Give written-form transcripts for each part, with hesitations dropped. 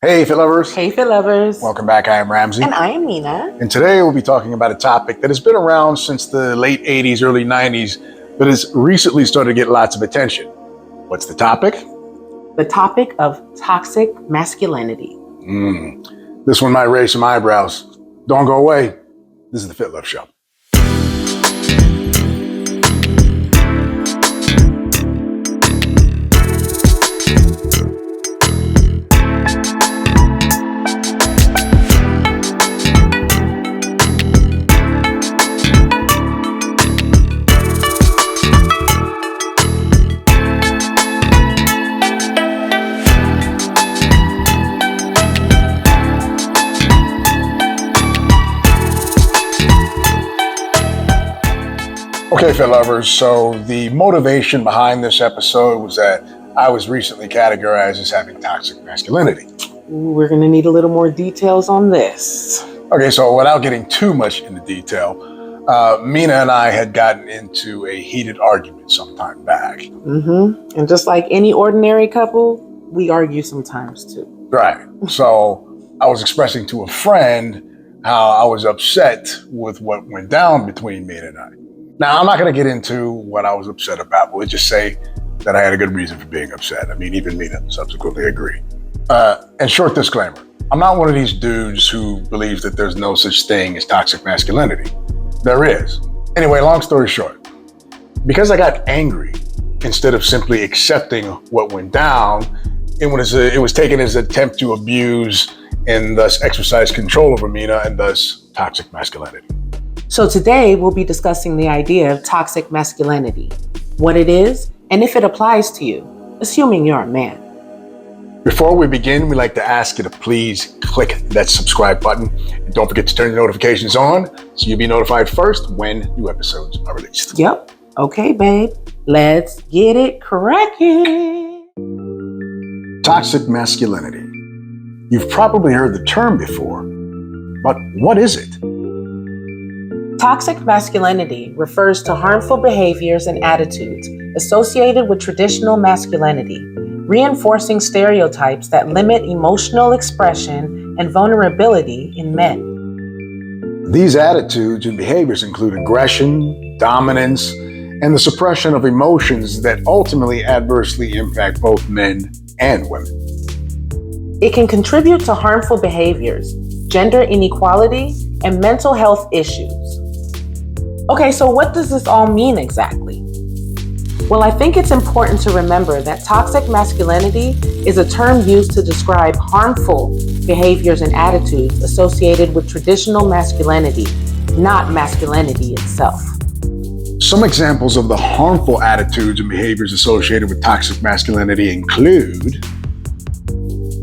Hey, FitLovers. Hey, FitLovers. Welcome back. I am Ramsey. And I am Nina. And today we'll be talking about a topic that has been around since the late 80s, early 90s, but has recently started to get lots of attention. What's the topic? The topic of toxic masculinity. This one might raise some eyebrows. Don't go away. This is the FitLove Show. Okay, FitLovers, so the motivation behind this episode was that I was recently categorized as having toxic masculinity. We're going to need a little more details on this. Okay, so without getting too much into detail, Mina and I had gotten into a heated argument some time back. And just like any ordinary couple, we argue sometimes too. Right. So I was expressing to a friend how I was upset with what went down between Mina and I. Now, I'm not going to get into what I was upset about, but let's just say that I had a good reason for being upset. I mean, even Mina subsequently agreed. And short disclaimer, I'm not one of these dudes who believes that there's no such thing as toxic masculinity. There is. Anyway, long story short, because I got angry, instead of simply accepting what went down, it was taken as an attempt to abuse and thus exercise control over Mina and thus toxic masculinity. So today we'll be discussing the idea of toxic masculinity, what it is, and if it applies to you, assuming you're a man. Before we begin, we'd like to ask you to please click that subscribe button and don't forget to turn your notifications on so you'll be notified first when new episodes are released. Yep. Okay, babe. Let's get it cracking. Toxic masculinity. You've probably heard the term before, but what is it? Toxic masculinity refers to harmful behaviors and attitudes associated with traditional masculinity, reinforcing stereotypes that limit emotional expression and vulnerability in men. These attitudes and behaviors include aggression, dominance, and the suppression of emotions that ultimately adversely impact both men and women. It can contribute to harmful behaviors, gender inequality, and mental health issues. Okay, so what does this all mean exactly? Well, I think it's important to remember that toxic masculinity is a term used to describe harmful behaviors and attitudes associated with traditional masculinity, not masculinity itself. Some examples of the harmful attitudes and behaviors associated with toxic masculinity include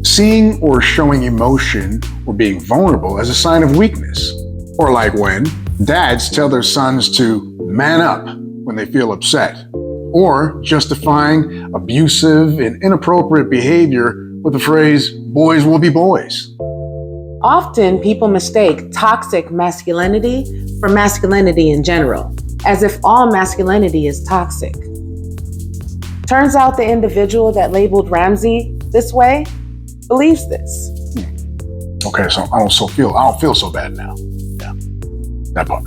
seeing or showing emotion or being vulnerable as a sign of weakness, or like when dads tell their sons to man up when they feel upset, or justifying abusive and inappropriate behavior with the phrase, boys will be boys. Often people mistake toxic masculinity for masculinity in general, as if all masculinity is toxic. Turns out the individual that labeled Ramsey this way believes this. Okay, so I don't feel so bad now. Yeah, that part.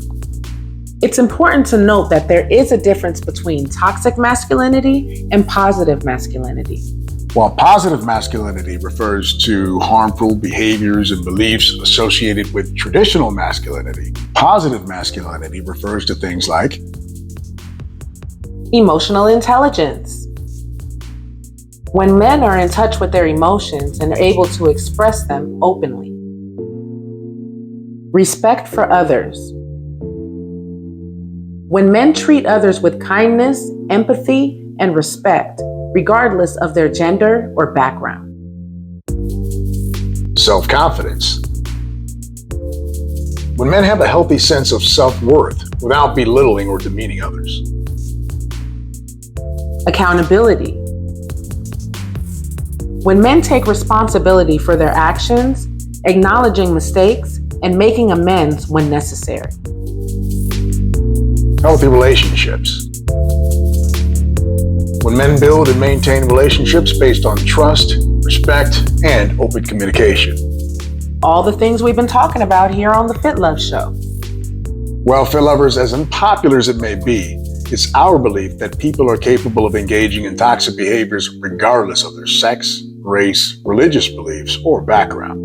It's important to note that there is a difference between toxic masculinity and positive masculinity. While positive masculinity refers to harmful behaviors and beliefs associated with traditional masculinity, positive masculinity refers to things like emotional intelligence. When men are in touch with their emotions and are able to express them openly. Respect for others. When men treat others with kindness, empathy, and respect, regardless of their gender or background. Self-confidence. When men have a healthy sense of self-worth without belittling or demeaning others. Accountability. When men take responsibility for their actions, acknowledging mistakes, and making amends when necessary. Healthy relationships. When men build and maintain relationships based on trust, respect, and open communication. All the things we've been talking about here on the FitLove Show. Well, FitLovers, as unpopular as it may be, it's our belief that people are capable of engaging in toxic behaviors regardless of their sex, race, religious beliefs, or background.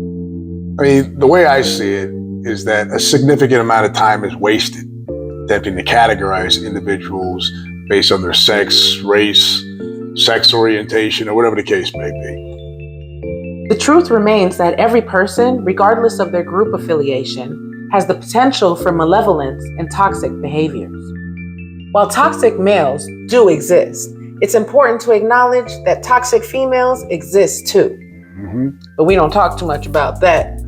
I mean, the way I see it is that a significant amount of time is wasted attempting to categorize individuals based on their sex, race, sex orientation, or whatever the case may be. The truth remains that every person, regardless of their group affiliation, has the potential for malevolence and toxic behaviors. While toxic males do exist, it's important to acknowledge that toxic females exist too. But we don't talk too much about that.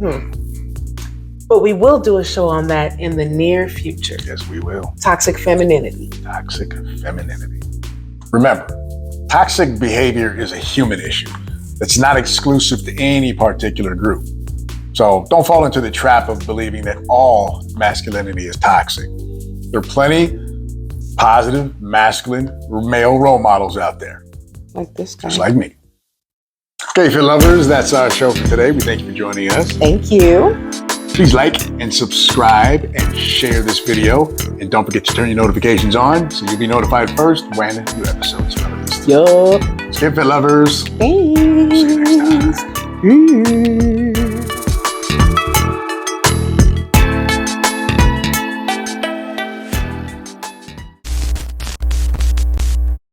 But we will do a show on that in the near future. Yes, we will. Toxic femininity. Toxic femininity. Remember, toxic behavior is a human issue that's not exclusive to any particular group. So don't fall into the trap of believing that all masculinity is toxic. There are plenty positive, masculine, male role models out there. Like this guy. Just like me. Okay, FitLovers, that's our show for today. We thank you for joining us. Thank you. Please like and subscribe and share this video. And don't forget to turn your notifications on so you'll be notified first when new episodes are released. Yup. Stay fit, lovers. Thanks. See you next time.